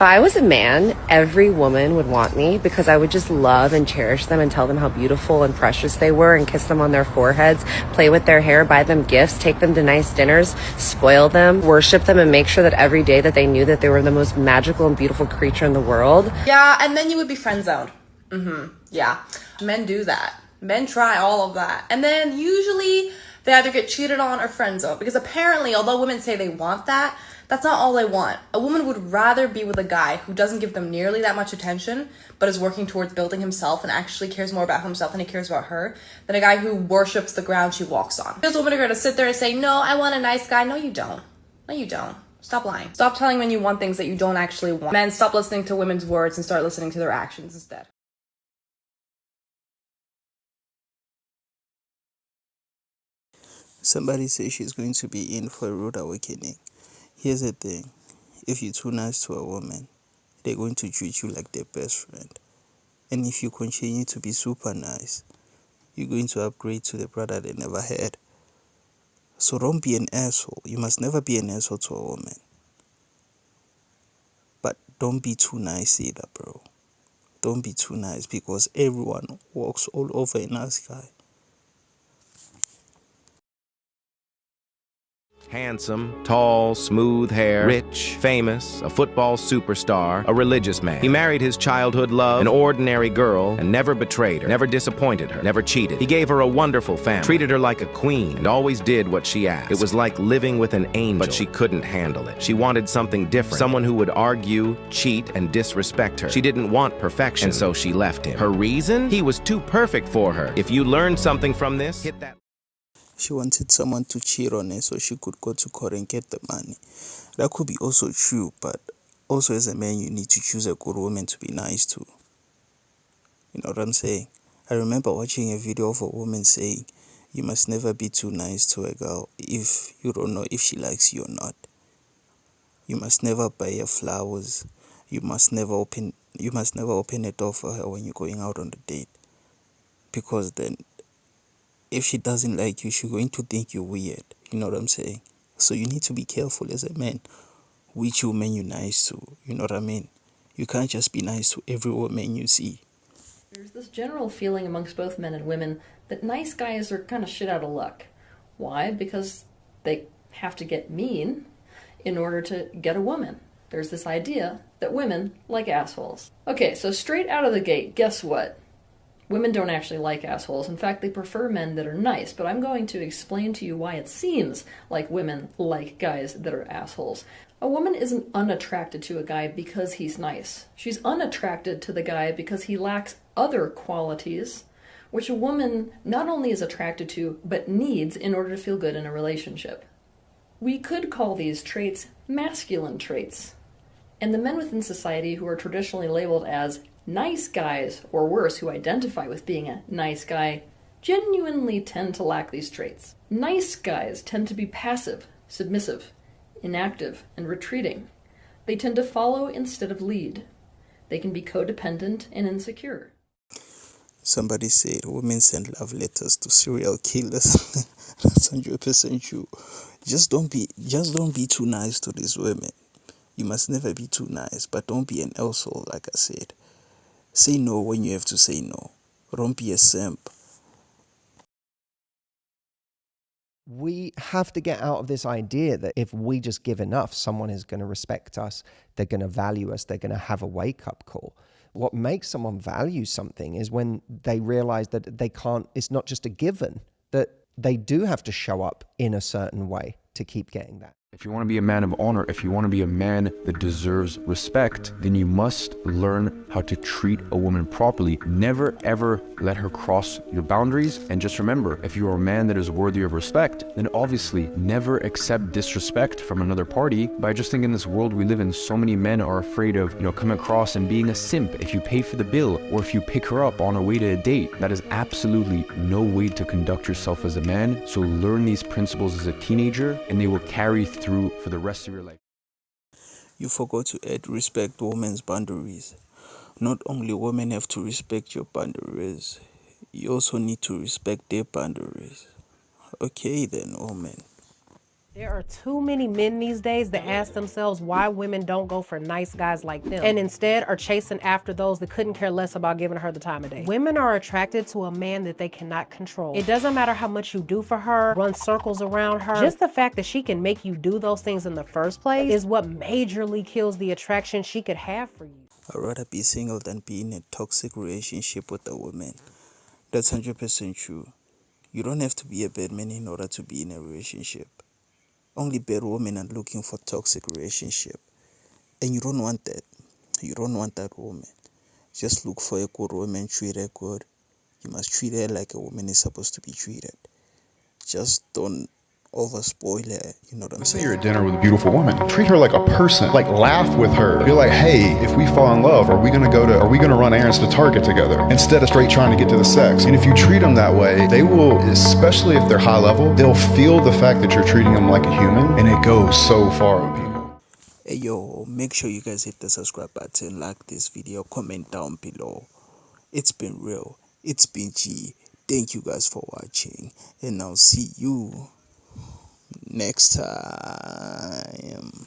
If I was a man, every woman would want me because I would just love and cherish them and tell them how beautiful and precious they were and kiss them on their foreheads, play with their hair, buy them gifts, take them to nice dinners, spoil them, worship them, and make sure that every day that they knew that they were the most magical and beautiful creature in the world. Yeah, and then you would be friend zoned. Yeah, men do that. Men try all of that. And then usually they either get cheated on or friend zoned because apparently, although women say they want that, that's not all they want. A woman would rather be with a guy who doesn't give them nearly that much attention, but is working towards building himself and actually cares more about himself than he cares about her, than a guy who worships the ground she walks on. Those women are going to sit there and say, no, I want a nice guy. No, you don't. No, you don't. Stop lying. Stop telling men you want things that you don't actually want. Men, stop listening to women's words and start listening to their actions instead. Somebody says she's going to be in for a rude awakening. Here's the thing. If you're too nice to a woman, they're going to treat you like their best friend. And if you continue to be super nice, you're going to upgrade to the brother they never had. So don't be an asshole. You must never be an asshole to a woman. But don't be too nice either, bro. Don't be too nice because everyone walks all over a nice guy. Handsome, tall, smooth hair, rich, famous, a football superstar, a religious man. He married his childhood love, an ordinary girl, and never betrayed her, never disappointed her, never cheated. He gave her a wonderful family, treated her like a queen, and always did what she asked. It was like living with an angel, but she couldn't handle it. She wanted something different, someone who would argue, cheat, and disrespect her. She didn't want perfection, and so she left him. Her reason? He was too perfect for her. If you learned something from this, hit that. She wanted someone to cheat on her so she could go to court and get the money. That could be also true, but also as a man, you need to choose a good woman to be nice to. You know what I'm saying? I remember watching a video of a woman saying, you must never be too nice to a girl if you don't know if she likes you or not. You must never buy her flowers. You must never open a door for her when you're going out on the date. Because then if she doesn't like you, she's going to think you're weird. You know what I'm saying? So you need to be careful as a man which woman you're nice to. You know what I mean? You can't just be nice to every woman you see. There's this general feeling amongst both men and women that nice guys are kind of shit out of luck. Why? Because they have to get mean in order to get a woman. There's this idea that women like assholes. Okay, so straight out of the gate, guess what? Women don't actually like assholes. In fact, they prefer men that are nice, but I'm going to explain to you why it seems like women like guys that are assholes. A woman isn't unattracted to a guy because he's nice. She's unattracted to the guy because he lacks other qualities which a woman not only is attracted to, but needs in order to feel good in a relationship. We could call these traits masculine traits. And the men within society who are traditionally labeled as nice guys, or worse, who identify with being a nice guy, genuinely tend to lack these traits. Nice guys tend to be passive, submissive, inactive, and retreating. They tend to follow instead of lead. They can be codependent and insecure. Somebody said women send love letters to serial killers. That's 100% true. Just don't be too nice to these women. You must never be too nice, but don't be an asshole, like I said. Say no when you have to say no. Don't be a simp. We have to get out of this idea that if we just give enough, someone is going to respect us, they're going to value us, they're going to have a wake-up call. What makes someone value something is when they realize that they can't, it's not just a given, that they do have to show up in a certain way to keep getting that. If you want to be a man of honor, if you want to be a man that deserves respect, then you must learn how to treat a woman properly. Never ever let her cross your boundaries. And just remember, if you are a man that is worthy of respect, then obviously never accept disrespect from another party. But I just think in this world we live in, so many men are afraid of, coming across and being a simp if you pay for the bill or if you pick her up on a way to a date. That is absolutely no way to conduct yourself as a man. So learn these principles as a teenager and they will carry through for the rest of your life. You forgot to add respect women's boundaries. Not only women have to respect your boundaries, you also need to respect their boundaries. Okay then, women. There are too many men these days that ask themselves why women don't go for nice guys like them and instead are chasing after those that couldn't care less about giving her the time of day. Women are attracted to a man that they cannot control. It doesn't matter how much you do for her, run circles around her. Just the fact that she can make you do those things in the first place is what majorly kills the attraction she could have for you. I'd rather be single than be in a toxic relationship with a woman. That's 100% true. You don't have to be a bad man in order to be in a relationship. Only bad women are looking for toxic relationship. And you don't want that. You don't want that woman. Just look for a good woman, treat her good. You must treat her like a woman is supposed to be treated. Just don't overspoil her, you know what I'm Say saying? you're at dinner with a beautiful woman. Treat her like a person. Like laugh with her. Be like, hey, if we fall in love, are we gonna run errands to Target together? Instead of straight trying to get to the sex. And if you treat them that way, they will, especially if they're high level, they'll feel the fact that you're treating them like a human, and it goes so far with people. Hey yo, make sure you guys hit the subscribe button, like this video, comment down below. It's been real. It's been G. Thank you guys for watching. And I'll see you next time.